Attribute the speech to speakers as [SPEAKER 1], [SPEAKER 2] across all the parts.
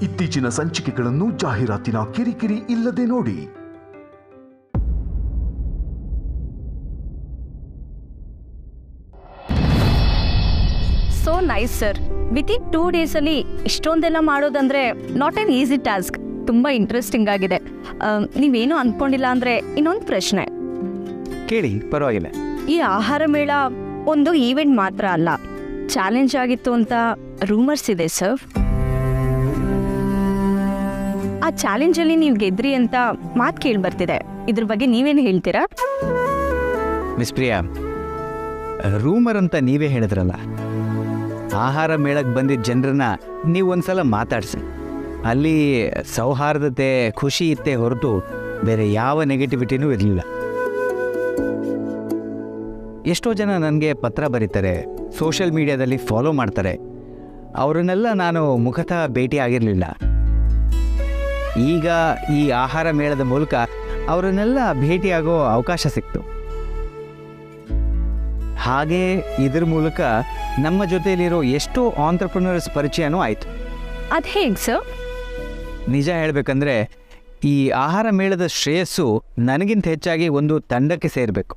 [SPEAKER 1] ಇತ್ತೀಚಿನ ಸಂಚಿಕೆಗಳನ್ನು ಜಾಹೀರಾತಿನ ಕಿರಿಕಿರಿ ಇಲ್ಲದೆ ನೋಡಿ.
[SPEAKER 2] So nice sir. Within 2 days ಅಲ್ಲಿ ಇಷ್ಟೊಂದೆಲ್ಲ ಮಾಡೋದಂದ್ರೆ ನಾಟ್ ಆನ್ ಈಸಿ ಟಾಸ್ಕ್. ತುಂಬ ಇಂಟ್ರೆಸ್ಟಿಂಗ್ ಆಗಿದೆ. ನೀವೇನು ಅಂದ್ಕೊಂಡಿಲ್ಲ ಅಂದರೆ ಇನ್ನೊಂದು ಪ್ರಶ್ನೆ
[SPEAKER 3] ಕೇಳಿ, ಪರವಾಗಿಲ್ಲ.
[SPEAKER 2] ಈ ಆಹಾರ ಮೇಳ ಒಂದು ಈವೆಂಟ್ ಮಾತ್ರ ಅಲ್ಲ, ಚಾಲೆಂಜ್ ಆಗಿತ್ತು ಅಂತ ರೂಮರ್ಸ್ ಇದೆ ಸರ್. ಆ ಚಾಲೆಂಜಲ್ಲಿ ನೀವು ಗೆದ್ರಿ ಅಂತ ಮಾತು ಕೇಳಿ ಬರ್ತಿದೆ. ಇದ್ರ ಬಗ್ಗೆ ನೀವೇನು ಹೇಳ್ತೀರಾ?
[SPEAKER 3] ಮಿಸ್ ಪ್ರಿಯಾ, ರೂಮರ್ ಅಂತ ನೀವೇ ಹೇಳಿದ್ರಲ್ಲ, ಆಹಾರ ಮೇಳಕ್ಕೆ ಬಂದಿದ್ದ ಜನರನ್ನ ನೀವು ಒಂದ್ಸಲ ಮಾತಾಡಿಸಿ. ಅಲ್ಲಿ ಸೌಹಾರ್ದತೆ, ಖುಷಿ ಇತ್ತೇ ಹೊರತು ಬೇರೆ ಯಾವ ನೆಗೆಟಿವಿಟಿನೂ ಇರಲಿಲ್ಲ. ಎಷ್ಟೋ ಜನ ನನಗೆ ಪತ್ರ ಬರೀತಾರೆ, ಸೋಷಿಯಲ್ ಮೀಡಿಯಾದಲ್ಲಿ ಫಾಲೋ ಮಾಡ್ತಾರೆ. ಅವರನ್ನೆಲ್ಲ ನಾನು ಮುಖತಃ ಭೇಟಿ ಆಗಿರಲಿಲ್ಲ. ಈಗ ಈ ಆಹಾರ ಮೇಳದ ಮೂಲಕ ಅವರನ್ನೆಲ್ಲ ಭೇಟಿಯಾಗೋ ಅವಕಾಶ ಸಿಕ್ತು. ಹಾಗೆ ಇದ್ರ ಮೂಲಕ ನಮ್ಮ ಜೊತೆಯಲ್ಲಿರೋ ಎಷ್ಟೋ ಆಂಟ್ರಪ್ರನರ್ಸ್ ಪರಿಚಯನೂ ಆಯಿತು.
[SPEAKER 2] ಅದು ಹೇಗೆ ಸರ್?
[SPEAKER 3] ನಿಜ ಹೇಳಬೇಕಂದ್ರೆ ಈ ಆಹಾರ ಮೇಳದ ಶ್ರೇಯಸ್ಸು ನನಗಿಂತ ಹೆಚ್ಚಾಗಿ ಒಂದು ತಂಡಕ್ಕೆ ಸೇರಬೇಕು.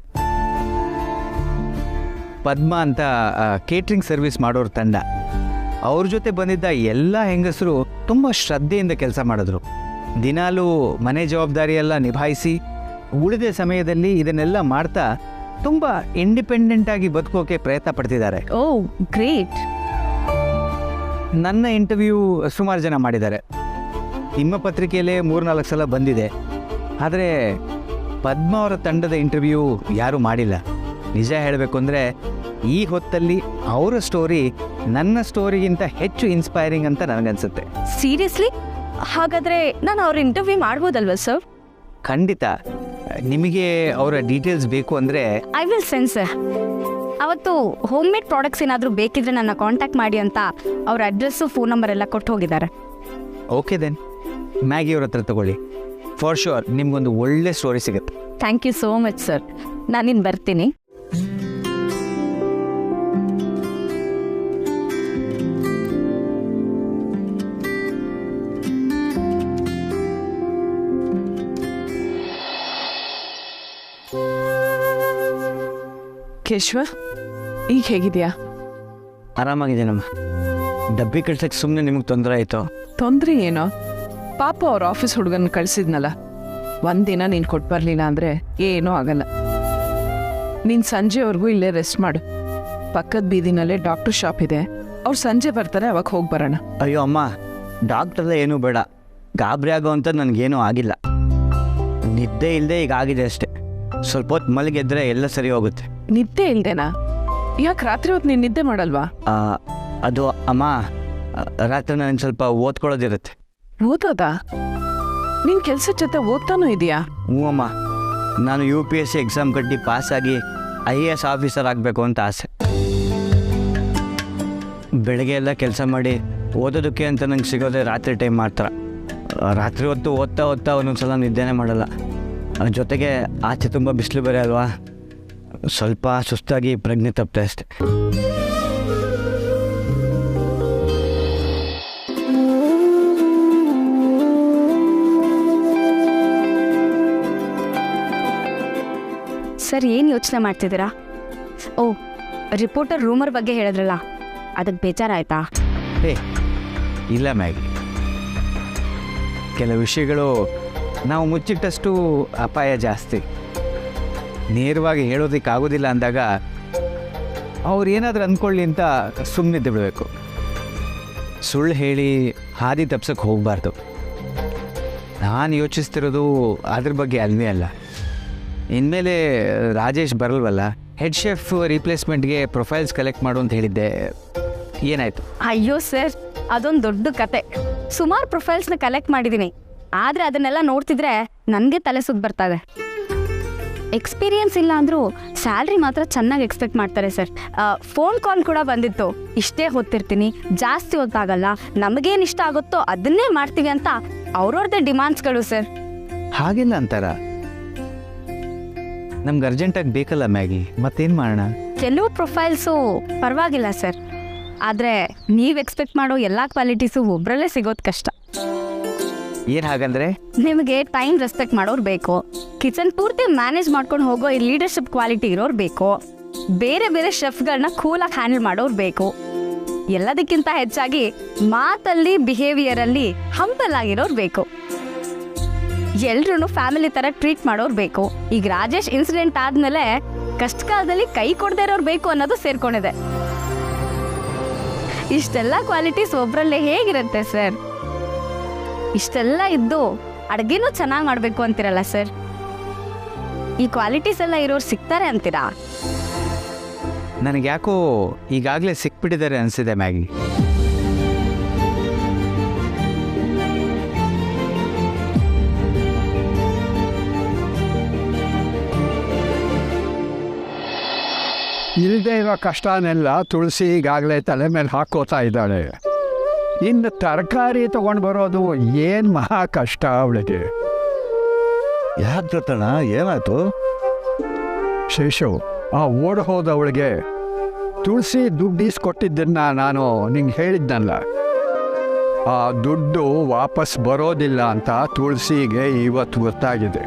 [SPEAKER 3] ಪದ್ಮ ಅಂತ ಕೇಟ್ರಿಂಗ್ ಸರ್ವಿಸ್ ಮಾಡೋರ ತಂಡ, ಅವ್ರ ಜೊತೆ ಬಂದಿದ್ದ ಎಲ್ಲ ಹೆಂಗಸರು ತುಂಬ ಶ್ರದ್ಧೆಯಿಂದ ಕೆಲಸ ಮಾಡಿದ್ರು. ದಿನಾಲೂ ಮನೆ ಜವಾಬ್ದಾರಿಯೆಲ್ಲ ನಿಭಾಯಿಸಿ ಉಳಿದ ಸಮಯದಲ್ಲಿ ಇದನ್ನೆಲ್ಲ ಮಾಡ್ತಾ ತುಂಬ ಇಂಡಿಪೆಂಡೆಂಟಾಗಿ ಬದುಕೋಕೆ ಪ್ರಯತ್ನ ಪಡ್ತಿದ್ದಾರೆ.
[SPEAKER 2] ಓ ಗ್ರೇಟ್.
[SPEAKER 3] ನನ್ನ ಇಂಟರ್ವ್ಯೂ ಸುಮಾರು ಜನ ಮಾಡಿದ್ದಾರೆ. ನಿಮ್ಮ ಪತ್ರಿಕೆಯಲ್ಲೇ 3-4 ಸಲ ಬಂದಿದೆ. ಆದರೆ ಪದ್ಮ ಅವರ ತಂಡದ ಇಂಟರ್ವ್ಯೂ ಯಾರೂ ಮಾಡಿಲ್ಲ. ನಿಜ ಹೇಳಬೇಕು ಅಂದರೆ ಈ ಹೊತ್ತಲ್ಲಿ ಅವರ ಸ್ಟೋರಿ ನನ್ನ ಸ್ಟೋರಿಗಿಂತ ಹೆಚ್ಚು ಇನ್ಸ್ಪೈರಿಂಗ್ ಅಂತ ನನಗನ್ಸುತ್ತೆ.
[SPEAKER 2] ಸೀರಿಯಸ್ಲಿ? ಹಾಗಾದರೆ ನಾನು ಅವ್ರ ಇಂಟರ್ವ್ಯೂ ಮಾಡ್ಬೋದಲ್ವ ಸರ್?
[SPEAKER 3] ಖಂಡಿತ. ನಿಮಗೆ ಅವರ ಡೀಟೇಲ್ಸ್ ಬೇಕು ಅಂದರೆ
[SPEAKER 2] ಐ ವಿಲ್ ಸೆಂಡ್ ಸರ್. ಅವತ್ತು ಹೋಮ್ ಮೇಡ್ ಪ್ರಾಡಕ್ಟ್ಸ್ ಏನಾದರೂ ಬೇಕಿದ್ರೆ ನನ್ನ ಕಾಂಟ್ಯಾಕ್ಟ್ ಮಾಡಿ ಅಂತ ಅವ್ರ ಅಡ್ರೆಸ್ಸು, ಫೋನ್ ನಂಬರ್ ಎಲ್ಲ ಕೊಟ್ಟು ಹೋಗಿದ್ದಾರೆ.
[SPEAKER 3] ಓಕೆ ದೆನ್, ಮ್ಯಾಗಿ ಅವ್ರ ಹತ್ರ ತಗೊಳ್ಳಿ. ಫಾರ್ ಶೋರ್ ನಿಮ್ಗೊಂದು ಒಳ್ಳೆ ಸ್ಟೋರಿ ಸಿಗುತ್ತೆ.
[SPEAKER 2] Thank you so much sir. ನಾನಿನ್ನು ಬರ್ತೀನಿ.
[SPEAKER 4] ಕೇಶವ, ಈಗ ಹೇಗಿದೆಯಾ?
[SPEAKER 3] ಆರಾಮಾಗಿದ್ದೀನಮ್ಮ. ಡಬ್ಬಿ ಕಳ್ಸಕ್ಕೆ ಸುಮ್ಮನೆ ನಿಮಗೆ ತೊಂದರೆ ಆಯಿತು?
[SPEAKER 4] ತೊಂದರೆ ಏನೋ, ಪಾಪ ಅವ್ರ ಆಫೀಸ್ ಹುಡುಗನ ಕಳಿಸಿದ್ನಲ್ಲ, ಒಂದಿನ ನೀನು ಕೊಟ್ಟು ಬರಲಿಲ್ಲ ಅಂದರೆ ಏನೂ ಆಗಲ್ಲ. ನೀನು ಸಂಜೆವರೆಗೂ ಇಲ್ಲೇ ರೆಸ್ಟ್ ಮಾಡು. ಪಕ್ಕದ ಬೀದಿನಲ್ಲೇ ಡಾಕ್ಟರ್ ಶಾಪ್ ಇದೆ, ಅವ್ರು ಸಂಜೆ ಬರ್ತಾರೆ, ಅವಾಗ ಹೋಗಿ ಬರೋಣ.
[SPEAKER 3] ಅಯ್ಯೋ ಅಮ್ಮ, ಡಾಕ್ಟರ್ದ ಏನೂ ಬೇಡ, ಗಾಬರಿ ಆಗೋ ಅಂತ ನನಗೇನೂ ಆಗಿಲ್ಲ. ನಿದ್ದೆ ಇಲ್ಲದೆ ಈಗ ಆಗಿದೆ ಅಷ್ಟೆ. ಸ್ವಲ್ಪ ಹೊತ್ತು ಮಲಗಿದ್ರೆ ಎಲ್ಲ ಸರಿ ಹೋಗುತ್ತೆ.
[SPEAKER 4] ನಿದ್ದೆ ಇಲ್ದೇನಾ? ಯಾಕೆ ರಾತ್ರಿ ಹೊತ್ತು ನೀನು ನಿದ್ದೆ ಮಾಡಲ್ವಾ?
[SPEAKER 3] ಅದು ಅಮ್ಮ, ರಾತ್ರಿ ನನಗೆ ಸ್ವಲ್ಪ ಓದ್ಕೊಳ್ಳೋದಿರುತ್ತೆ.
[SPEAKER 4] ಓದೋದಾ? ನೀನು ಕೆಲಸದ ಜೊತೆ ಓದ್ತಾನೂ ಇದೆಯಾ?
[SPEAKER 3] ಹ್ಞೂ ಅಮ್ಮ, ನಾನು UPSC ಎಕ್ಸಾಮ್ ಕಟ್ಟಿ ಪಾಸಾಗಿ IAS ಆಫೀಸರ್ ಆಗಬೇಕು ಅಂತ ಆಸೆ. ಬೆಳಗ್ಗೆ ಎಲ್ಲ ಕೆಲಸ ಮಾಡಿ ಓದೋದಕ್ಕೆ ಅಂತ ನಂಗೆ ಸಿಗೋದೆ ರಾತ್ರಿ ಟೈಮ್ ಮಾತ್ರ. ರಾತ್ರಿ ಹೊತ್ತು ಓದ್ತಾ ಒಂದೊಂದ್ಸಲ ನಿದ್ದೆನೇ ಮಾಡಲ್ಲ. ಜೊತೆಗೆ ಆಚೆ ತುಂಬ ಬಿಸಿಲು ಬೇರೆ ಅಲ್ವಾ, ಸ್ವಲ್ಪ ಸುಸ್ತಾಗಿ ಪ್ರಜ್ಞೆ ತಪ್ಪೆ ಅಷ್ಟೆ.
[SPEAKER 2] ಸರ್, ಏನು ಯೋಚನೆ ಮಾಡ್ತಿದ್ದೀರಾ? ಓ, ರಿಪೋರ್ಟರ್ ರೂಮರ್ ಬಗ್ಗೆ ಹೇಳಿದ್ರಲ್ಲ, ಅದಕ್ಕೆ ಬೇಜಾರಾಯ್ತಾ?
[SPEAKER 3] ಇಲ್ಲ ಮ್ಯಾಗಿ, ಕೆಲವು ವಿಷಯಗಳು ನಾವು ಮುಚ್ಚಿಟ್ಟಷ್ಟು ಅಪಾಯ ಜಾಸ್ತಿ. ನೇರವಾಗಿ ಹೇಳೋದಕ್ಕಾಗೋದಿಲ್ಲ ಅಂದಾಗ ಅವ್ರು ಏನಾದರೂ ಅಂದ್ಕೊಳ್ಳಿ ಅಂತ ಸುಮ್ಮನಿದ್ದು ಬಿಡಬೇಕು. ಸುಳ್ಳು ಹೇಳಿ ಹಾದಿ ತಪ್ಸೋಕ್ಕೆ ಹೋಗಬಾರ್ದು. ನಾನು ಯೋಚಿಸ್ತಿರೋದು ಅದ್ರ ಬಗ್ಗೆ ಅಲ್ವೇ ಅಲ್ಲ. ಇನ್ಮೇಲೆ ರಾಜೇಶ್ ಬರಲ್ವಲ್ಲ, ಹೆಡ್ ಶೆಫ್ ರೀಪ್ಲೇಸ್ಮೆಂಟ್ಗೆ ಪ್ರೊಫೈಲ್ಸ್ ಕಲೆಕ್ಟ್ ಮಾಡು ಅಂತ ಹೇಳಿದ್ದೆ. ಏನಾಯಿತು?
[SPEAKER 2] ಅಯ್ಯೋ ಸರ್, ಅದೊಂದು ದೊಡ್ಡ ಕತೆ. ಸುಮಾರು ಪ್ರೊಫೈಲ್ಸ್ನ ಕಲೆಕ್ಟ್ ಮಾಡಿದ್ದೀನಿ, ಆದರೆ ಅದನ್ನೆಲ್ಲ ನೋಡ್ತಿದ್ರೆ ನನಗೆ ತಲೆ ಸುತ್ತ ಬರ್ತಾವೆ. ಎಕ್ಸ್ಪೀರಿಯನ್ಸ್ ಇಲ್ಲ ಅಂದರೂ ಸ್ಯಾಲ್ರಿ ಮಾತ್ರ ಚೆನ್ನಾಗಿ ಎಕ್ಸ್ಪೆಕ್ಟ್ ಮಾಡ್ತಾರೆ ಸರ್. ಫೋನ್ ಕಾಲ್ ಕೂಡ ಬಂದಿತ್ತು, ಇಷ್ಟೇ ಹೊತ್ತಿರ್ತೀನಿ, ಜಾಸ್ತಿ ಹೊತ್ತಾಗಲ್ಲ, ನಮಗೇನು ಇಷ್ಟ ಆಗುತ್ತೋ ಅದನ್ನೇ ಮಾಡ್ತೀವಿ ಅಂತ ಅವ್ರವ್ರದ್ದೇ ಡಿಮಾಂಡ್ಸ್ಗಳು ಸರ್.
[SPEAKER 3] ಹಾಗೆಲ್ಲ ಅಂತಾರ? ನಮ್ಗೆ ಅರ್ಜೆಂಟಾಗಿ ಬೇಕಲ್ಲ ಮ್ಯಾಗಿ, ಮತ್ತೇನು ಮಾಡೋಣ?
[SPEAKER 2] ಕೆಲವು ಪ್ರೊಫೈಲ್ಸು ಪರವಾಗಿಲ್ಲ ಸರ್, ಆದರೆ ನೀವು ಎಕ್ಸ್ಪೆಕ್ಟ್ ಮಾಡೋ ಎಲ್ಲ ಕ್ವಾಲಿಟೀಸು ಒಬ್ಬರಲ್ಲೇ ಸಿಗೋದು ಕಷ್ಟ.
[SPEAKER 3] ಏನು ಹಾಗಂದ್ರೆ?
[SPEAKER 2] ನಿಮಗೆ ಟೈಮ್ ರೆಸ್ಪೆಕ್ಟ್ ಮಾಡೋರು ಬೇಕು, ಕಿಚನ್ ಪೂರ್ತಿ ಮ್ಯಾನೇಜ್ ಮಾಡ್ಕೊಂಡು ಹೋಗೋ ಈ ಲೀಡರ್ಶಿಪ್ ಕ್ವಾಲಿಟಿ ಇರೋರು ಬೇಕು, ಬೇರೆ ಬೇರೆ ಶೆಫ್ಗಳನ್ನ ಕೂಲಾಗಿ ಹ್ಯಾಂಡಲ್ ಮಾಡೋರು ಬೇಕು, ಎಲ್ಲದಕ್ಕಿಂತ ಹೆಚ್ಚಾಗಿ ಮಾತಲ್ಲಿ ಬಿಹೇವಿಯರಲ್ಲಿ ಹಂಬಲ್ ಆಗಿರೋರು ಬೇಕು, ಎಲ್ರೂ ಫ್ಯಾಮಿಲಿ ಥರ ಟ್ರೀಟ್ ಮಾಡೋರು ಬೇಕು. ಈಗ ರಾಜೇಶ್ ಇನ್ಸಿಡೆಂಟ್ ಆದಮೇಲೆ ಕಷ್ಟ ಕಾಲದಲ್ಲಿ ಕೈ ಕೊಡದೇ ಇರೋರು ಬೇಕು ಅನ್ನೋದು ಸೇರ್ಕೊಂಡಿದೆ. ಇಷ್ಟೆಲ್ಲ ಕ್ವಾಲಿಟೀಸ್ ಒಬ್ಬರಲ್ಲೇ ಹೇಗಿರುತ್ತೆ ಸರ್? ಇಷ್ಟೆಲ್ಲ ಇದ್ದು ಅಡುಗೆನೂ ಚೆನ್ನಾಗಿ ಮಾಡಬೇಕು ಅಂತೀರಲ್ಲ ಸರ್, ಈ ಕ್ವಾಲಿಟೀಸ್ ಎಲ್ಲ ಇರೋರು ಸಿಗ್ತಾರೆ ಅಂತೀರಾ?
[SPEAKER 3] ನನಗೆ ಯಾಕೋ ಈಗಾಗಲೇ ಸಿಕ್ಬಿಟ್ಟಿದ್ದಾರೆ ಅನಿಸಿದೆ ಮ್ಯಾಗಿ.
[SPEAKER 5] ಇಲ್ಲದೆ ಇರೋ ಕಷ್ಟನೆಲ್ಲ ತುಳಸಿ ಈಗಾಗಲೇ ತಲೆ ಮೇಲೆ ಹಾಕೋತಾ ಇದ್ದಾಳೆ. ಇನ್ನು ತರಕಾರಿ ತೊಗೊಂಡು ಬರೋದು ಏನು ಮಹಾ ಕಷ್ಟ ಅವಳಿಗೆ.
[SPEAKER 6] ಯಾಕೆ ಗೊತ್ತಣ್ಣ, ಏನಾಯ್ತು?
[SPEAKER 5] ಶೇಷು, ಆ ಓಡ್ ಹೋದವಳಿಗೆ ತುಳಸಿ ದುಡ್ಡು ಕೊಟ್ಟಿದ್ದನ್ನ ನಾನು ನಿಂಗೆ ಹೇಳಿದ್ನಲ್ಲ, ಆ ದುಡ್ಡು ವಾಪಸ್ ಬರೋದಿಲ್ಲ ಅಂತ ತುಳಸಿಗೆ ಇವತ್ತು ಗೊತ್ತಾಗಿದೆ.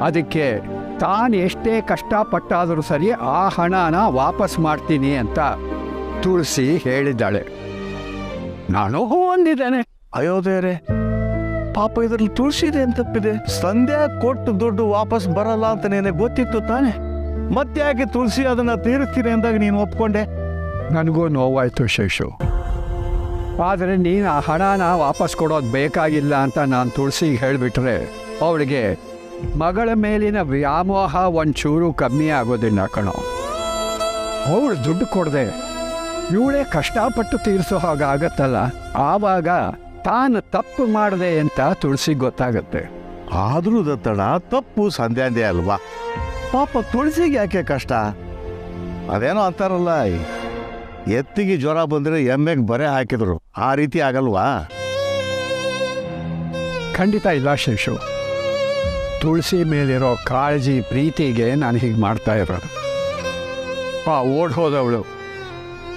[SPEAKER 5] ಅದಕ್ಕೆ ತಾನು ಎಷ್ಟೇ ಕಷ್ಟಪಟ್ಟಾದರೂ ಸರಿ ಆ ಹಣನ ವಾಪಸ್ ಮಾಡ್ತೀನಿ ಅಂತ ತುಳಸಿ ಹೇಳಿದ್ದಾಳೆ. ನಾನು ಹೂ ಅಂದಿದ್ದೇನೆ.
[SPEAKER 6] ಅಯ್ಯೋ ದೇವ್ರೆ, ಪಾಪ ಇದರಲ್ಲಿ ತುಳಸಿದೆ ಅಂತ ತಪ್ಪಿದೆ. ಸಂಧ್ಯಾ ಕೊಟ್ಟು ದುಡ್ಡು ವಾಪಸ್ ಬರಲ್ಲ ಅಂತ ನಿನಗೆ ಗೊತ್ತಿತ್ತು ತಾನೆ, ಮತ್ತೆ ಯಾಕೆ ತುಳಸಿ ಅದನ್ನ ತೀರಿಸ್ತೀನಿ ಅಂದಾಗ ನೀನು ಒಪ್ಕೊಂಡೆ?
[SPEAKER 5] ನನಗೂ ನೋವಾಯಿತು ಶೇಷು. ಆದರೆ ನೀನು ಆ ಹಣನ ವಾಪಸ್ ಕೊಡೋದು ಬೇಕಾಗಿಲ್ಲ ಅಂತ ನಾನು ತುಳಸಿಗೆ ಹೇಳಿಬಿಟ್ರೆ ಅವಳಿಗೆ ಮಗಳ ಮೇಲಿನ ವ್ಯಾಮೋಹ ಒಂಚೂರು ಕಮ್ಮಿ ಆಗೋದಿಲ್ಲ ಕಣೋ. ಅವಳು ದುಡ್ಡು ಕೊಡದೆ ಇವಳೇ ಕಷ್ಟಪಟ್ಟು ತೀರಿಸೋ ಹಾಗಾಗತ್ತಲ್ಲ, ಆವಾಗ ತಾನು ತಪ್ಪು ಮಾಡಿದೆ ಅಂತ ತುಳಸಿಗೆ ಗೊತ್ತಾಗತ್ತೆ.
[SPEAKER 6] ಆದರೂ ದತ್ತಣ್ಣ, ತಪ್ಪು ಸಂಧ್ಯಾಂದೇ ಅಲ್ವಾ? ಪಾಪ ತುಳಸಿಗೆ ಯಾಕೆ ಕಷ್ಟ? ಅದೇನೋ ಅಂತಾರಲ್ಲ, ಎತ್ತಿಗೆ ಜ್ವರ ಬಂದರೆ ಎಮ್ಮೆಗೆ ಬರೆ ಹಾಕಿದ್ರು, ಆ ರೀತಿ ಆಗಲ್ವಾ?
[SPEAKER 5] ಖಂಡಿತ ಇಲ್ಲ ಶೇಷು. ತುಳಸಿ ಮೇಲಿರೋ ಕಾಳಜಿ ಪ್ರೀತಿಗೆ ನಾನು ಹೀಗೆ ಮಾಡ್ತಾ ಇರೋದು. ಓಡ್ ಹೋದವಳು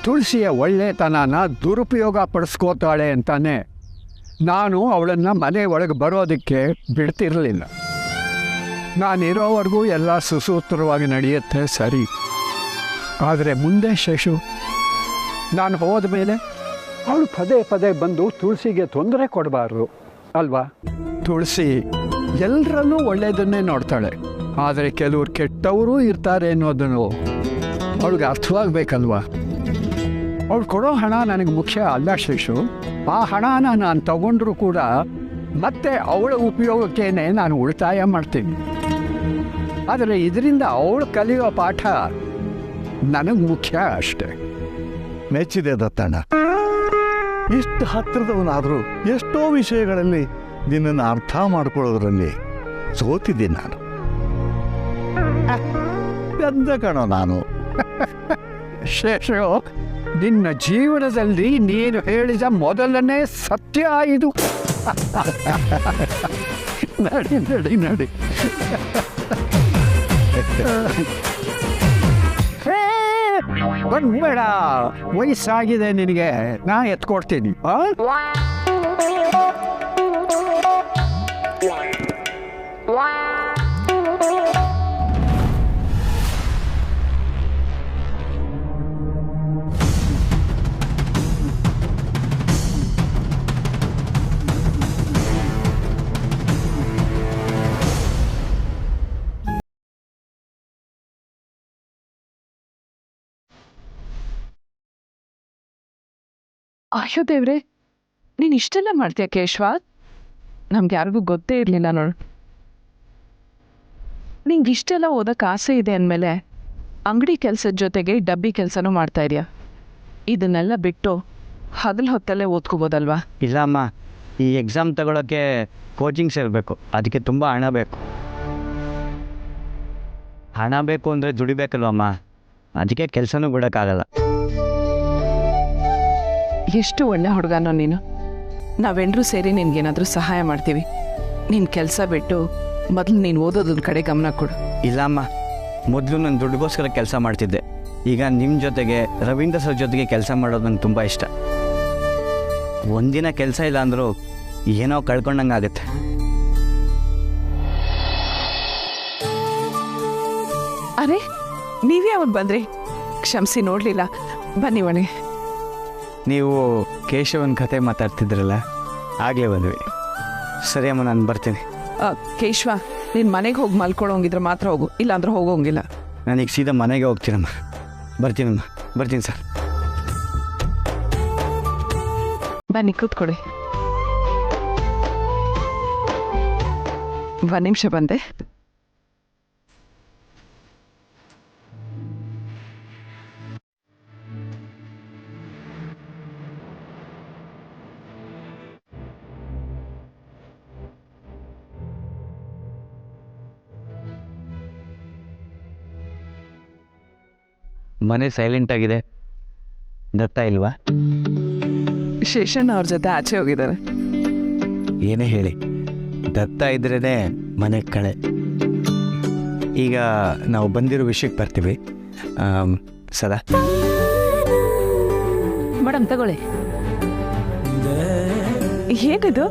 [SPEAKER 5] ತುಳಸಿಯ ಒಳ್ಳೆತನನ ದುರುಪಯೋಗ ಪಡಿಸ್ಕೋತಾಳೆ ಅಂತಾನೆ ನಾನು ಅವಳನ್ನು ಮನೆ ಒಳಗೆ ಬರೋದಕ್ಕೆ ಬಿಡ್ತಿರಲಿಲ್ಲ. ನಾನಿರೋವರೆಗೂ ಎಲ್ಲ ಸುಸೂತ್ರವಾಗಿ ನಡೆಯುತ್ತೆ ಸರಿ. ಆದರೆ ಮುಂದೆ ಶೇಷು, ನಾನು ಹೋದ ಮೇಲೆ ಅವಳು ಪದೇ ಪದೇ ಬಂದು ತುಳಸಿಗೆ ತೊಂದರೆ ಕೊಡಬಾರ್ದು ಅಲ್ವಾ? ತುಳಸಿ ಎಲ್ಲರಲ್ಲೂ ಒಳ್ಳೆಯದನ್ನೇ ನೋಡ್ತಾಳೆ, ಆದರೆ ಕೆಲವ್ರು ಕೆಟ್ಟವರು ಇರ್ತಾರೆ ಅನ್ನೋದನ್ನು ಅವಳಿಗೆ ಅರ್ಥವಾಗಬೇಕಲ್ವಾ? ಅವಳು ಕೊಡೋ ಹಣ ನನಗೆ ಮುಖ್ಯ ಅಲ್ಲ ಶೇಷು. ಆ ಹಣನ ನಾನು ತಗೊಂಡ್ರೂ ಕೂಡ ಮತ್ತೆ ಅವಳ ಉಪಯೋಗಕ್ಕೇನೆ ನಾನು ಉಳಿತಾಯ ಮಾಡ್ತೀನಿ. ಆದರೆ ಇದರಿಂದ ಅವಳು ಕಲಿಯೋ ಪಾಠ ನನಗೆ ಮುಖ್ಯ ಅಷ್ಟೆ.
[SPEAKER 6] ಮೆಚ್ಚಿದೆ ದತ್ತಣ್ಣ. ಇಷ್ಟು ಹತ್ತಿರದವನಾದರೂ ಎಷ್ಟೋ ವಿಷಯಗಳಲ್ಲಿ ನಿನ್ನನ್ನು ಅರ್ಥ ಮಾಡ್ಕೊಳ್ಳೋದ್ರಲ್ಲಿ ಸೋತಿದ್ದೀನಿ ನಾನು. ಗಂಧ ಕಣೋ ನಾನು.
[SPEAKER 5] ಶೇಷು, ನಿನ್ನ ಜೀವನದಲ್ಲಿ ನೀನು ಹೇಳಿದ ಮೊದಲನೇ ಸತ್ಯ ಇದು. ನಡಿ ನಡಿ ನಡಿ. ಬಂದ್ಬೇಡ, ವಯಸ್ಸಾಗಿದೆ ನಿನಗೆ, ನಾ ಎತ್ಕೊಡ್ತೀನಿ.
[SPEAKER 4] ಅಯ್ಯೋ ದೇವ್ರೆ, ನೀನು ಇಷ್ಟೆಲ್ಲ ಮಾಡ್ತೀಯ ಕೇಶವ? ನಮ್ಗೆ ಯಾರಿಗೂ ಗೊತ್ತೇ ಇರಲಿಲ್ಲ ನೋಡು. ನಿಂಗೆ ಇಷ್ಟೆಲ್ಲ ಓದಕ್ಕೆ ಆಸೆ ಇದೆ ಅಂದಮೇಲೆ ಅಂಗಡಿ ಕೆಲಸದ ಜೊತೆಗೆ ಡಬ್ಬಿ ಕೆಲಸನೂ ಮಾಡ್ತಾ ಇದೆಯಾ? ಇದನ್ನೆಲ್ಲ ಬಿಟ್ಟು ಹಗಲು ಹೊತ್ತಲ್ಲೇ ಓದ್ಕೋಬೋದಲ್ವಾ?
[SPEAKER 3] ಇಲ್ಲ ಅಮ್ಮ, ಈ ಎಕ್ಸಾಮ್ ತಗೊಳ್ಳೋಕ್ಕೆ ಕೋಚಿಂಗ್ ಸೇರಬೇಕು, ಅದಕ್ಕೆ ತುಂಬ ಹಣ ಬೇಕು. ಹಣ ಬೇಕು ಅಂದರೆ ದುಡಿಬೇಕಲ್ವಮ್ಮ, ಅದಕ್ಕೆ ಕೆಲಸನೂ ಬಿಡೋಕ್ಕಾಗಲ್ಲ.
[SPEAKER 4] ಎಷ್ಟು ಒಳ್ಳೆ ಹುಡುಗನೋ ನೀನು. ನಾವೆಲ್ಲರೂ ಸೇರಿ ನಿನ್ಗೇನಾದರೂ ಸಹಾಯ ಮಾಡ್ತೀವಿ. ನಿನ್ನ ಕೆಲಸ ಬಿಟ್ಟು ಮೊದಲು ನೀನು ಓದೋದೊಂದು ಕಡೆ ಗಮನ ಕೊಡು.
[SPEAKER 3] ಇಲ್ಲ ಅಮ್ಮ, ಮೊದಲು ನಾನು ದುಡ್ಡಿಗೋಸ್ಕರ ಕೆಲಸ ಮಾಡ್ತಿದ್ದೆ, ಈಗ ನಿಮ್ಮ ಜೊತೆಗೆ ರವೀಂದ್ರ ಸರ್ ಜೊತೆಗೆ ಕೆಲಸ ಮಾಡೋದು ನಂಗೆ ತುಂಬ ಇಷ್ಟ. ಒಂದಿನ ಕೆಲಸ ಇಲ್ಲ ಅಂದರೂ ಏನೋ ಕಳ್ಕೊಂಡಂಗೆ ಆಗುತ್ತೆ.
[SPEAKER 4] ಅರೆ ನೀವೇ ಯಾವಾಗ ಬಂದ್ರಿ? ಕ್ಷಮಿಸಿ ನೋಡಲಿಲ್ಲ. ಬನ್ನಿ ಒಣೆ.
[SPEAKER 3] ನೀವು ಕೇಶವನ್ ಕತೆ ಮಾತಾಡ್ತಿದ್ರಲ್ಲ, ಆಗಲೇ ಬಂದ್ವಿ. ಸರಿ ಅಮ್ಮ, ನಾನು ಬರ್ತೀನಿ.
[SPEAKER 4] ಕೇಶವ, ನೀನು ಮನೆಗೆ ಹೋಗಿ ಮಲ್ಕೊಳ್ಳೋಂಗಿದ್ರೆ ಮಾತ್ರ ಹೋಗು, ಇಲ್ಲಾಂದ್ರೆ ಹೋಗೋಂಗಿಲ್ಲ.
[SPEAKER 3] ನಾನೀಗ ಸೀದಾ ಮನೆಗೆ ಹೋಗ್ತೀನಮ್ಮ. ಬರ್ತೀನಮ್ಮ, ಬರ್ತೀನಿ ಸರ್.
[SPEAKER 4] ಬನ್ನಿ ಕೂತ್ಕೊಳ್ಳಿ. ಒಂದು ನಿಮಿಷ ಬಂದೆ.
[SPEAKER 3] ಮನೆ ಸೈಲೆಂಟ್ ಆಗಿದೆ. ದತ್ತ ಇಲ್ವಾ?
[SPEAKER 4] ಶೇಷನ್ ಅವ್ರ ಜೊತೆ ಆಚೆ ಹೋಗಿದ್ದಾರೆ.
[SPEAKER 3] ಏನೇ ಹೇಳಿ, ದತ್ತ ಇದ್ರೇ ಮನೆ ಕಳೆ. ಈಗ ನಾವು ಬಂದಿರೋ ವಿಷಯಕ್ಕೆ ಬರ್ತೀವಿ. ಸದಾ
[SPEAKER 2] ಮೇಡಮ್ ತಗೊಳ್ಳಿ.
[SPEAKER 4] ಏನಿದು?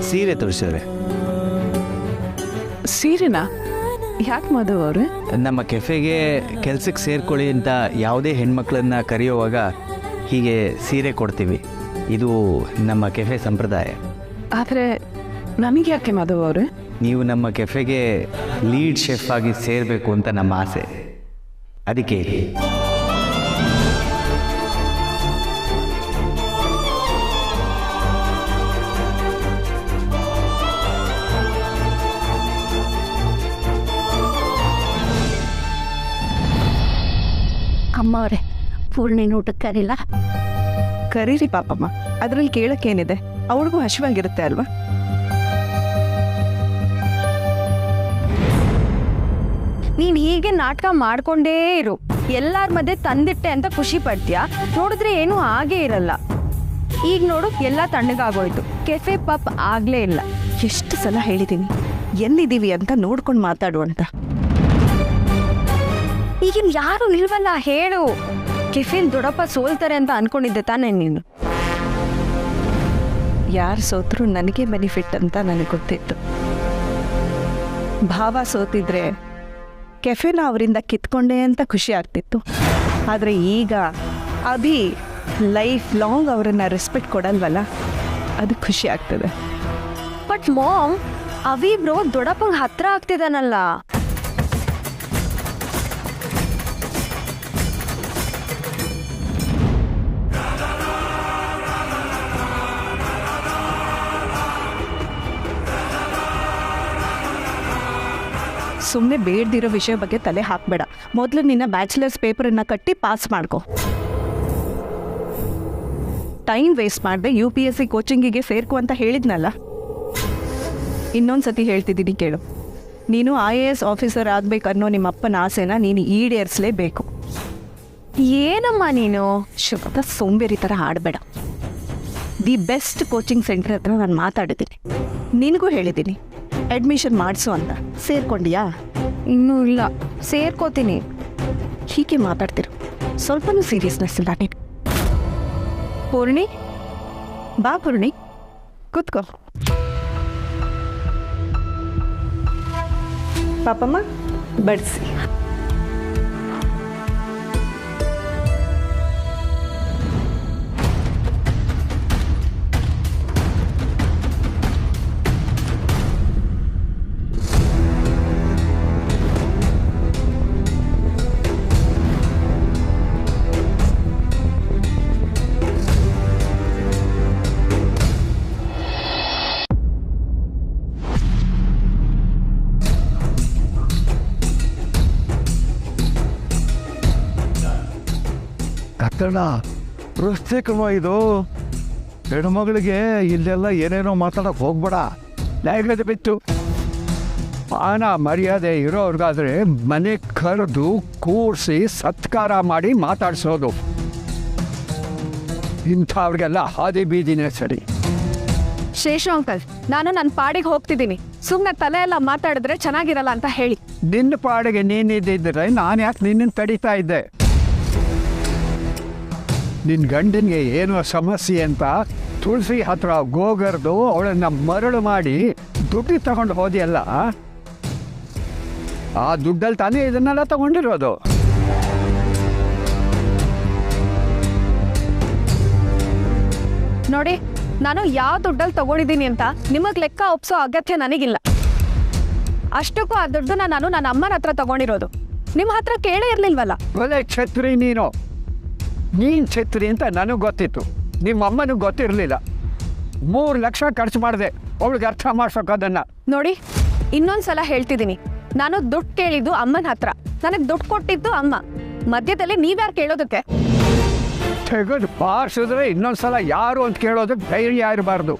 [SPEAKER 3] ಸೀರೆ ತೋರಿಸಿದ್ರೆ.
[SPEAKER 4] ಸೀರೆನಾ? ಯಾಕೆ ಮಾಧವ್ ಅವ್ರೆ?
[SPEAKER 3] ನಮ್ಮ ಕೆಫೆಗೆ ಕೆಲ್ಸಕ್ಕೆ ಸೇರ್ಕೊಳ್ಳಿ ಅಂತ ಯಾವುದೇ ಹೆಣ್ಮಕ್ಳನ್ನ ಕರೆಯುವಾಗ ಹೀಗೆ ಸೀರೆ ಕೊಡ್ತೀವಿ. ಇದು ನಮ್ಮ ಕೆಫೆ ಸಂಪ್ರದಾಯ.
[SPEAKER 4] ಆದರೆ ನನಗೆ ಯಾಕೆ ಮಾಧವ್ ಅವ್ರೆ?
[SPEAKER 3] ನೀವು ನಮ್ಮ ಕೆಫೆಗೆ ಲೀಡ್ ಶೆಫ್ ಆಗಿ ಸೇರಬೇಕು ಅಂತ ನಮ್ಮ ಆಸೆ. ಅದಕ್ಕೆ
[SPEAKER 2] ಅಮ್ಮ ಅವರೇ, ಪೂರ್ಣಿನ ಊಟಕ್ಕೆ ಕರೀಲ್ಲ?
[SPEAKER 4] ಕರೀರಿ ಪಾಪಮ್ಮ, ಅದರಲ್ಲಿ ಕೇಳಕ್ಕೇನಿದೆ? ಅವಳಿಗೂ ಹಸಿವಾಗಿರುತ್ತೆ ಅಲ್ವಾ?
[SPEAKER 2] ನೀನು ಹೀಗೆ ನಾಟಕ ಮಾಡ್ಕೊಂಡೇ ಇರು. ಎಲ್ಲರ ಮಧ್ಯೆ ತಂದಿಟ್ಟೆ ಅಂತ ಖುಷಿ ಪಡ್ತೀಯ, ನೋಡಿದ್ರೆ ಏನೂ ಆಗೇ ಇರಲ್ಲ. ಈಗ ನೋಡು, ಎಲ್ಲ ತಣ್ಣಗಾಗೋಯ್ತು. ಕೆಫೆ ಪಪ್ ಆಗಲೇ ಇಲ್ಲ.
[SPEAKER 4] ಎಷ್ಟು ಸಲ ಹೇಳಿದ್ದೀನಿ ಎಲ್ಲಿದ್ದೀವಿ ಅಂತ ನೋಡ್ಕೊಂಡು ಮಾತಾಡು ಅಂತ.
[SPEAKER 2] ಈಗಿನ ಯಾರು ಇಲ್ವಲ್ಲ, ಹೇಳು. ಕೆಫೆಲ್ ದೊಡ್ಡಪ್ಪ ಸೋಲ್ತಾರೆ ಅಂತ ಅನ್ಕೊಂಡಿದ್ದೆ ತಾನೇ ನೀನು?
[SPEAKER 4] ಯಾರು ಸೋತ್ರು ನನಗೆ ಬೆನಿಫಿಟ್ ಅಂತ ನನಗೆ ಗೊತ್ತಿತ್ತು. ಭಾವ ಸೋತಿದ್ರೆ ಕೆಫೆನ ಅವರಿಂದ ಕಿತ್ಕೊಂಡೆ ಅಂತ ಖುಷಿ ಆಗ್ತಿತ್ತು. ಆದರೆ ಈಗ ಅಭಿ ಲೈಫ್ ಲಾಂಗ್ ಅವರನ್ನು ರೆಸ್ಪೆಕ್ಟ್ ಕೊಡಲ್ವಲ್ಲ, ಅದು ಖುಷಿ ಆಗ್ತದೆ.
[SPEAKER 2] ಬಟ್ ಮಾಮ್, ಅವಿ ಬ್ರೋ ದೊಡ್ಡಪ್ಪಂಗೆ ಹತ್ರ ಆಗ್ತಿದ್ದಾನಲ್ಲ.
[SPEAKER 4] ಸುಮ್ಮನೆ ಬೇಡ್ದಿರೋ ವಿಷಯ ಬಗ್ಗೆ ತಲೆ ಹಾಕಬೇಡ. ಮೊದಲು ನಿನ್ನ ಬ್ಯಾಚುಲರ್ಸ್ ಪೇಪರನ್ನು ಕಟ್ಟಿ ಪಾಸ್ ಮಾಡ್ಕೊ. ಟೈಮ್ ವೇಸ್ಟ್ ಮಾಡಿದೆ UPSC ಕೋಚಿಂಗಿಗೆ ಸೇರ್ಕೊ ಅಂತ ಹೇಳಿದ್ನಲ್ಲ. ಇನ್ನೊಂದು ಸತಿ ಹೇಳ್ತಿದ್ದೀನಿ ಕೇಳು. ನೀನು IAS ಆಫೀಸರ್ ಆಗಬೇಕನ್ನೋ ನಿಮ್ಮ ಅಪ್ಪನ ಆಸೆನ ನೀನು ಈಡೇರಿಸಲೇಬೇಕು.
[SPEAKER 2] ಏನಮ್ಮ ನೀನು
[SPEAKER 4] ಶುದ್ಧ ಸೋಂಬೇರಿ ಥರ ಆಡಬೇಡ. ದಿ ಬೆಸ್ಟ್ ಕೋಚಿಂಗ್ ಸೆಂಟರ್ ಹತ್ರ ನಾನು ಮಾತಾಡಿದ್ದೀನಿ, ನಿನಗೂ ಹೇಳಿದ್ದೀನಿ ಅಡ್ಮಿಷನ್ ಮಾಡಿಸು ಅಂತ. ಸೇರ್ಕೊಂಡಿಯಾ?
[SPEAKER 2] ಇನ್ನೂ ಇಲ್ಲ, ಸೇರ್ಕೋತೀನಿ.
[SPEAKER 4] ಹೀಗೆ ಮಾತಾಡ್ತಿರು, ಸ್ವಲ್ಪನೂ ಸೀರಿಯಸ್ನೆಸ್ ಇಲ್ಲ ನೀನು. ಪೂರ್ಣಿ, ಬಾ ಪೂರ್ಣಿ, ಕೂತ್ಕೋ. ಪಾಪಮ್ಮ ಬಡಿಸಿ.
[SPEAKER 6] ಕತ್ತಡ ರಸ್ತೆ ಕಣೋ ಇದು. ಹೆಣ್ಮಗಳಿಗೆ ಇಲ್ಲೆಲ್ಲ ಏನೇನೋ ಮಾತಾಡೋಕೆ ಹೋಗ್ಬೇಡ.
[SPEAKER 5] ನ್ಯಾಯಗದೆ ಬಿತ್ತು. ಮಾನ ಮರ್ಯಾದೆ ಇರೋರ್ಗಾದ್ರೆ ಮನೆ ಕರೆದು ಕೂರಿಸಿ ಸತ್ಕಾರ ಮಾಡಿ ಮಾತಾಡಿಸೋದು. ಇಂಥವ್ರಿಗೆಲ್ಲ ಹಾದಿ ಬೀದಿನೇ ಸರಿ.
[SPEAKER 2] ಶೇಷು ಅಂಕಲ್, ನಾನು ನನ್ನ ಪಾಡಿಗೆ ಹೋಗ್ತಿದ್ದೀನಿ. ಸುಮ್ಮನೆ ತಲೆ ಎಲ್ಲ ಮಾತಾಡಿದ್ರೆ ಚೆನ್ನಾಗಿರಲ್ಲ ಅಂತ ಹೇಳಿ.
[SPEAKER 5] ನಿನ್ನ ಪಾಡಿಗೆ ನೀನಿದ್ದಿದ್ರೆ ನಾನು ಯಾಕೆ ನಿನ್ನನ್ನು ತಡೀತಾ ಇದ್ದೆ? ನಿನ್ನ ಗಂಡನಿಗೆ ಏನೋ ಸಮಸ್ಯೆ ಅಂತ ತುಳಸಿ ಹತ್ರ ಗೋಗರ್ದು ಅವಳನ್ನು ಮರಳು ಮಾಡಿ ದುಡ್ಡು ತಗೊಂಡು ಹೋದಿಯಲ್ಲ, ಆ ದುಡ್ಡಲ್ಲಿ ತಾನೇ ಇದನ್ನೆಲ್ಲ ತಗೊಂಡಿರೋದು.
[SPEAKER 2] ನೋಡಿ, ನಾನು ಯಾವ ದುಡ್ಡಲ್ಲಿ ತಗೊಂಡಿದ್ದೀನಿ ಅಂತ ನಿಮಗೆ ಲೆಕ್ಕ ಒಪ್ಸೋ ಅಗತ್ಯ ನನಗಿಲ್ಲ. ಅಷ್ಟಕ್ಕೂ ಆ ದುಡ್ಡನ್ನ ನಾನು ನನ್ನ ಅಮ್ಮನ ಹತ್ರ ತಗೊಂಡಿರೋದು, ನಿಮ್ಮ ಹತ್ರ ಕೇಳೇ ಇರಲಿಲ್ವಲ್ಲ.
[SPEAKER 5] ಒಳ್ಳೆ ಛತ್ರಿ ನೀನು ಛತ್ರಿ ಅಂತ ನನಗೆ ಗೊತ್ತಿತ್ತು, ನಿಮ್ಮ ಅಮ್ಮನಿಗೆ ಗೊತ್ತಿರಲಿಲ್ಲ. 3 ಲಕ್ಷ ಖರ್ಚು ಮಾಡಿದೆ ಅವಳಿಗೆ ಅರ್ಥ ಮಾಡ್ಸೋಕೋದನ್ನು.
[SPEAKER 2] ನೋಡಿ, ಇನ್ನೊಂದ್ಸಲ ಹೇಳ್ತಿದ್ದೀನಿ, ನಾನು ದುಡ್ಡು ಕೇಳಿದ್ದು ಅಮ್ಮನ ಹತ್ರ, ನನಗೆ ದುಡ್ಡು ಕೊಟ್ಟಿದ್ದು ಅಮ್ಮ. ಮಧ್ಯದಲ್ಲಿ ನೀವ್ಯಾರು ಕೇಳೋದಕ್ಕೆ?
[SPEAKER 5] ತೆಗೆದು ಬಾರಿಸಿದ್ರೆ ಇನ್ನೊಂದ್ಸಲ ಯಾರು ಅಂತ ಕೇಳೋದಕ್ಕೆ ಧೈರ್ಯ ಇರಬಾರ್ದು.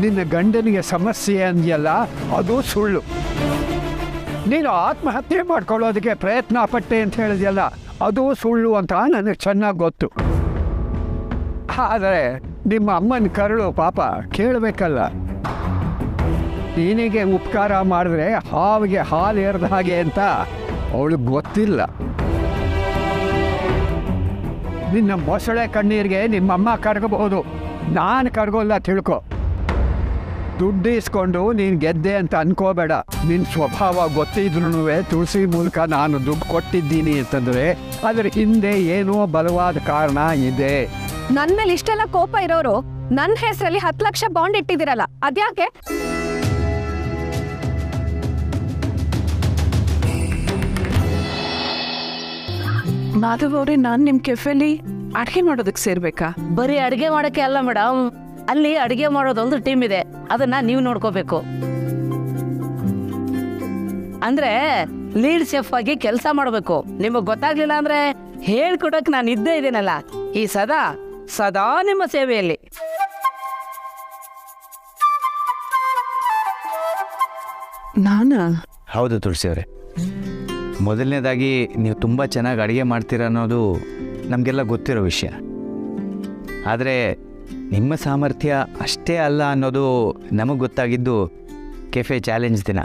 [SPEAKER 5] ನಿನ್ನ ಗಂಡನಿಗೆ ಸಮಸ್ಯೆ ಅಂದ್ಯಲ್ಲ, ಅದು ಸುಳ್ಳು. ನೀನು ಆತ್ಮಹತ್ಯೆ ಮಾಡ್ಕೊಳ್ಳೋದಕ್ಕೆ ಪ್ರಯತ್ನ ಪಟ್ಟೆ ಅಂತ ಹೇಳಿದ್ಯಲ್ಲ, ಅದು ಸುಳ್ಳು ಅಂತ ನನಗೆ ಚೆನ್ನಾಗಿ ಗೊತ್ತು. ಆದರೆ ನಿಮ್ಮ ಅಮ್ಮನ ಕರುಳು ಪಾಪ ಕೇಳಬೇಕಲ್ಲ. ನಿನಗೆ ಉಪಕಾರ ಮಾಡಿದ್ರೆ ಹಾವಿಗೆ ಹಾಲು ಎರೆದ ಹಾಗೆ ಅಂತ ಅವಳಿಗೆ ಗೊತ್ತಿಲ್ಲ. ನಿನ್ನ ಮೊಸಳೆ ಕಣ್ಣೀರಿಗೆ ನಿಮ್ಮಮ್ಮ ಕರಗಬಹುದು, ನಾನು ಕರಗೋಲ್ಲ ತಿಳ್ಕೊ. ದುಡ್ಡು ಇಸ್ಕೊಂಡು ನೀನು ಗೆದ್ದೆ ಅಂತ ಅನ್ಕೋಬೇಡ. ನಿನ್ನ ಸ್ವಭಾವ ಗೊತ್ತಿದ್ರೂ ತುಳಸಿ ಮೂಲಕ ನಾನು ದುಡ್ಡು ಕೊಟ್ಟಿದ್ದೀನಿ ಅಂತಂದರೆ ಅದರ ಹಿಂದೆ ಏನೋ ಬಲವಾದ ಕಾರಣ ಇದೆ.
[SPEAKER 2] ನನ್ನ ಮೇಲೆ ಇಷ್ಟೆಲ್ಲ ಕೋಪ ಇರೋರು ನನ್ನ ಹೆಸರಲ್ಲಿ 10 ಲಕ್ಷ ಬಾಂಡ್ ಇಟ್ಟಿದ್ದೀರಲ್ಲ, ಅದ್ಯಾಕೆ?
[SPEAKER 4] ಮಾಧವ್ ಅವರೇ, ನಾನು ನಿಮ್ಮ ಕೆಫೆಲಿ ಅಡುಗೆ ಮಾಡೋದಕ್ಕೆ ಸೇರ್ಬೇಕಾ?
[SPEAKER 7] ಬರೀ ಅಡಿಗೆ ಮಾಡೋಕ್ಕೆ ಅಲ್ಲ ಮೇಡಮ್, ಅಲ್ಲಿ ಅಡಿಗೆ ಮಾಡೋದೊಂದು ಟೀಮ್ ಇದೆ, ಅದನ್ನ ನೀವು ನೋಡ್ಕೋಬೇಕು. ಅಂದ್ರೆ ಲೀಡ್ ಶೆಫ್ ಆಗಿ ಕೆಲಸ ಮಾಡಬೇಕು. ನಿಮಗೆ ಗೊತ್ತಾಗ್ಲಿಲ್ಲ ಅಂದ್ರೆ ಹೇಳ್ಕೊಡಕ್ ನಾನು ಇದ್ದೇ ಇದ್ದೀನಲ್ಲ, ಈ ಸದಾ ಸದಾ ನಿಮ್ಮ ಸೇವೆಯಲ್ಲಿ.
[SPEAKER 4] ನಾನಾ?
[SPEAKER 3] ಹೌದು ತುಳಸಿ ಅವರೇ, ಮೊದಲನೇದಾಗಿ ನೀವು ತುಂಬ ಚೆನ್ನಾಗಿ ಅಡುಗೆ ಮಾಡ್ತೀರ ಅನ್ನೋದು ನಮಗೆಲ್ಲ ಗೊತ್ತಿರೋ ವಿಷಯ. ಆದರೆ ನಿಮ್ಮ ಸಾಮರ್ಥ್ಯ ಅಷ್ಟೇ ಅಲ್ಲ ಅನ್ನೋದು ನಮಗೆ ಗೊತ್ತಾಗಿದ್ದು ಕೆಫೆ ಚಾಲೆಂಜ್ ದಿನ.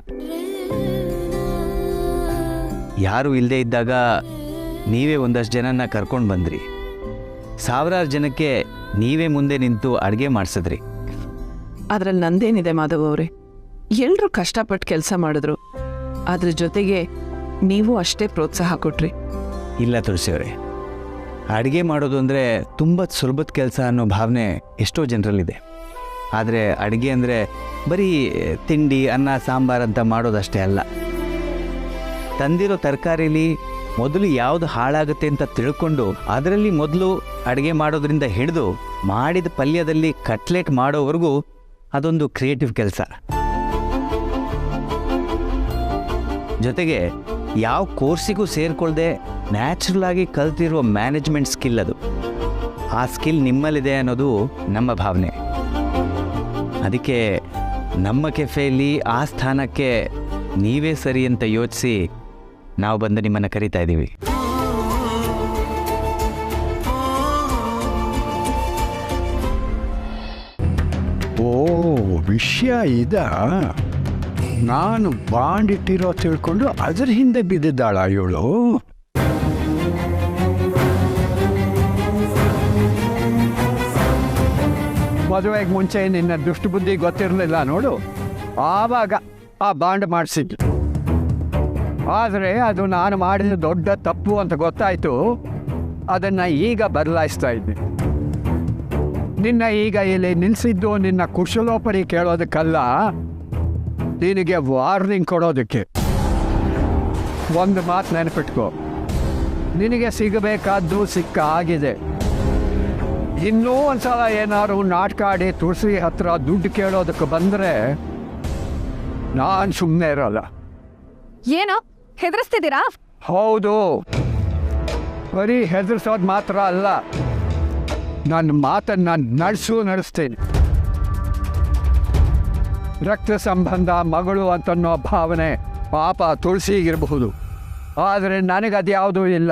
[SPEAKER 3] ಯಾರೂ ಇಲ್ಲದೆ ಇದ್ದಾಗ ನೀವೇ ಒಂದಷ್ಟು ಜನನ ಕರ್ಕೊಂಡು ಬಂದ್ರಿ. ಸಾವಿರಾರು ಜನಕ್ಕೆ ನೀವೇ ಮುಂದೆ ನಿಂತು ಅಡುಗೆ ಮಾಡಿಸಿದ್ರಿ.
[SPEAKER 4] ಅದ್ರಲ್ಲಿ ನಂದೇನಿದೆ ಮಾಧವ್ ಅವರೇ? ಎಲ್ಲರೂ ಕಷ್ಟಪಟ್ಟು ಕೆಲಸ ಮಾಡಿದ್ರು, ಅದ್ರ ಜೊತೆಗೆ ನೀವು ಅಷ್ಟೇ ಪ್ರೋತ್ಸಾಹ ಕೊಟ್ರಿ.
[SPEAKER 3] ಇಲ್ಲ ತುಳಸಿ ಅವರೇ, ಅಡುಗೆ ಮಾಡೋದು ಅಂದರೆ ತುಂಬ ಸುಲಭದ ಕೆಲಸ ಅನ್ನೋ ಭಾವನೆ ಎಷ್ಟೋ ಜನರಲ್ಲಿದೆ. ಆದರೆ ಅಡುಗೆ ಅಂದರೆ ಬರೀ ತಿಂಡಿ ಅನ್ನ ಸಾಂಬಾರು ಅಂತ ಮಾಡೋದಷ್ಟೇ ಅಲ್ಲ. ತಂದಿರೋ ತರಕಾರಿಲಿ ಮೊದಲು ಯಾವುದು ಹಾಳಾಗುತ್ತೆ ಅಂತ ತಿಳ್ಕೊಂಡು ಅದರಲ್ಲಿ ಮೊದಲು ಅಡುಗೆ ಮಾಡೋದ್ರಿಂದ ಹಿಡಿದು ಮಾಡಿದ ಪಲ್ಯದಲ್ಲಿ ಕಟ್ಲೆಟ್ ಮಾಡೋವರೆಗೂ ಅದೊಂದು ಕ್ರಿಯೇಟಿವ್ ಕೆಲಸ. ಜೊತೆಗೆ ಯಾವ ಕೋರ್ಸಿಗೂ ಸೇರಿಕೊಳ್ಳದೆ ನ್ಯಾಚುರಲ್ ಆಗಿ ಕಲ್ತಿರುವ ಮ್ಯಾನೇಜ್ಮೆಂಟ್ ಸ್ಕಿಲ್ ಅದು. ಆ ಸ್ಕಿಲ್ ನಿಮ್ಮಲ್ಲಿದೆ ಅನ್ನೋದು ನಮ್ಮ ಭಾವನೆ. ಅದಕ್ಕೆ ನಮ್ಮ ಕೆಫೆಯಲ್ಲಿ ಆ ಸ್ಥಾನಕ್ಕೆ ನೀವೇ ಸರಿ ಅಂತ ಯೋಚಿಸಿ ನಾವು ಬಂದು ನಿಮ್ಮನ್ನು ಕರೀತಾ ಇದ್ದೀವಿ.
[SPEAKER 5] ಓ, ವಿಷಯ ಇದಾ? ನಾನು ಬಾಂಡ್ ಇಟ್ಟಿರೋ ತಿಳ್ಕೊಂಡು ಅದ್ರ ಹಿಂದೆ ಬಿದ್ದಿದ್ದಾಳ ಇವಳು. ಮದುವೆಗೆ ಮುಂಚೆ ನಿನ್ನ ದುಷ್ಟ ಬುದ್ಧಿ ಗೊತ್ತಿರಲಿಲ್ಲ ನೋಡು, ಆವಾಗ ಆ ಬಾಂಡ್ ಮಾಡಿಸಿದ್ದು. ಆದರೆ ಅದು ನಾನು ಮಾಡಿದ ದೊಡ್ಡ ತಪ್ಪು ಅಂತ ಗೊತ್ತಾಯಿತು. ಅದನ್ನು ಈಗ ಬದಲಾಯಿಸ್ತಾ ಇದ್ದೆ. ನಿನ್ನ ಈಗ ಇಲ್ಲಿ ನಿಲ್ಲಿಸಿದ್ದು ನಿನ್ನ ಕುಶಲೋಪರಿ ಕೇಳೋದಕ್ಕಲ್ಲ, ನಿನಗೆ ವಾರ್ನಿಂಗ್ ಕೊಡೋದಕ್ಕೆ. ಒಂದು ಮಾತು ನೆನಪಿಟ್ಕೋ, ನಿನಗೆ ಸಿಗಬೇಕಾದ್ದು ಸಿಕ್ಕ ಆಗಿದೆ. ಇನ್ನೂ ಒಂದ್ಸಲ ಏನಾದ್ರು ನಾಟಕ ಆಡಿ ತುಳಸಿ ಹತ್ರ ದುಡ್ಡು ಕೇಳೋದಕ್ಕೆ ಬಂದರೆ ನಾನು ಸುಮ್ಮನೆ ಇರೋಲ್ಲ.
[SPEAKER 2] ಏನೋ ಹೆದರಿಸ್ತಿದ್ದೀರಾ?
[SPEAKER 5] ಹೌದು, ಬರೀ ಹೆದರ್ಸೋದು ಮಾತ್ರ ಅಲ್ಲ, ನನ್ನ ಮಾತನ್ನು ನಡೆಸ್ತೇನೆ. ರಕ್ತ ಸಂಬಂಧ ಮಗಳು ಅಂತನ್ನೋ ಭಾವನೆ ಪಾಪ ತುಳಸಿಗಿರಬಹುದು, ಆದರೆ ನನಗದ್ಯಾವುದೂ ಇಲ್ಲ.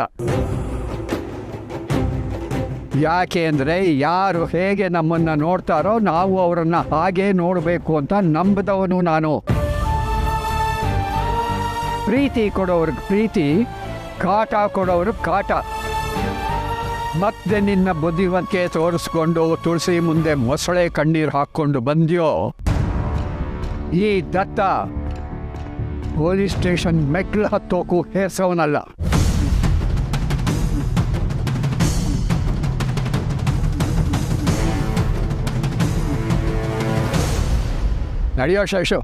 [SPEAKER 5] ಯಾಕೆ ಅಂದರೆ ಯಾರು ಹೇಗೆ ನಮ್ಮನ್ನು ನೋಡ್ತಾರೋ ನಾವು ಅವರನ್ನು ಹಾಗೇ ನೋಡಬೇಕು ಅಂತ ನಂಬಿದವನು ನಾನು. ಪ್ರೀತಿ ಕೊಡೋವ್ರಿಗೆ ಪ್ರೀತಿ, ಕಾಟ ಕೊಡೋವ್ರಿಗೆ ಕಾಟ. ಮತ್ತೆ ನಿನ್ನ ಬುದ್ಧಿವಂತಿಕೆ ತೋರಿಸ್ಕೊಂಡು ತುಳಸಿ ಮುಂದೆ ಮೊಸಳೆ ಕಣ್ಣೀರು ಹಾಕ್ಕೊಂಡು ಬಂದ್ಯೋ ಈ ದತ್ತ ಪೊಲೀಸ್ ಸ್ಟೇಷನ್ ಮೆಟ್ಲು ಹತ್ತೋಕು ಹೇರ್ಸವನಲ್ಲ. ನಡೆಯೋ ಶೇಷು.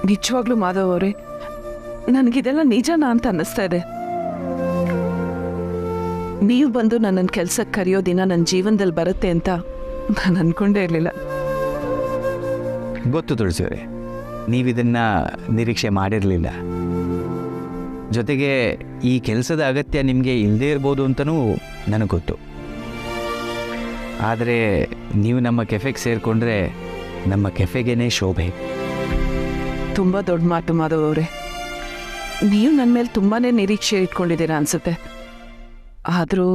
[SPEAKER 4] ನಿಜವಾಗ್ಲೂ ಮಾಧವ್ ಅವರೇ, ನನಗಿದೆಲ್ಲ ನಿಜನಾ ಅಂತ ಅನ್ನಿಸ್ತಾ ಇದೆ. ನೀವು ಬಂದು ನನ್ನನ್ನು ಕೆಲ್ಸಕ್ಕೆ ಕರೆಯೋ ದಿನ ನನ್ನ ಜೀವನದಲ್ಲಿ ಬರುತ್ತೆ ಅಂತ ನಾನು ಅಂದ್ಕೊಂಡೇ ಇರಲಿಲ್ಲ.
[SPEAKER 3] ಗೊತ್ತು ತುಳಸಿಯವರೇ, ನೀವಿದನ್ನು ನಿರೀಕ್ಷೆ ಮಾಡಿರಲಿಲ್ಲ. ಜೊತೆಗೆ ಈ ಕೆಲಸದ ಅಗತ್ಯ ನಿಮಗೆ ಇಲ್ಲದೇ ಇರ್ಬೋದು ಅಂತಲೂ ನನಗೆ ಗೊತ್ತು. ಆದರೆ ನೀವು ನಮ್ಮ ಕೆಫೆಗೆ ಸೇರಿಕೊಂಡ್ರೆ ನಮ್ಮ ಕೆಫೆಗೇನೆ ಶೋಭೆ.
[SPEAKER 4] ತುಂಬ ದೊಡ್ಡ ಮಾತು ಮಾಧವ್ ಅವರೇ. ನೀವು ನನ್ನ ಮೇಲೆ ತುಂಬಾ ನಿರೀಕ್ಷೆ ಇಟ್ಕೊಂಡಿದ್ದೀರಾ ಅನ್ಸುತ್ತೆ. ಆದರೂ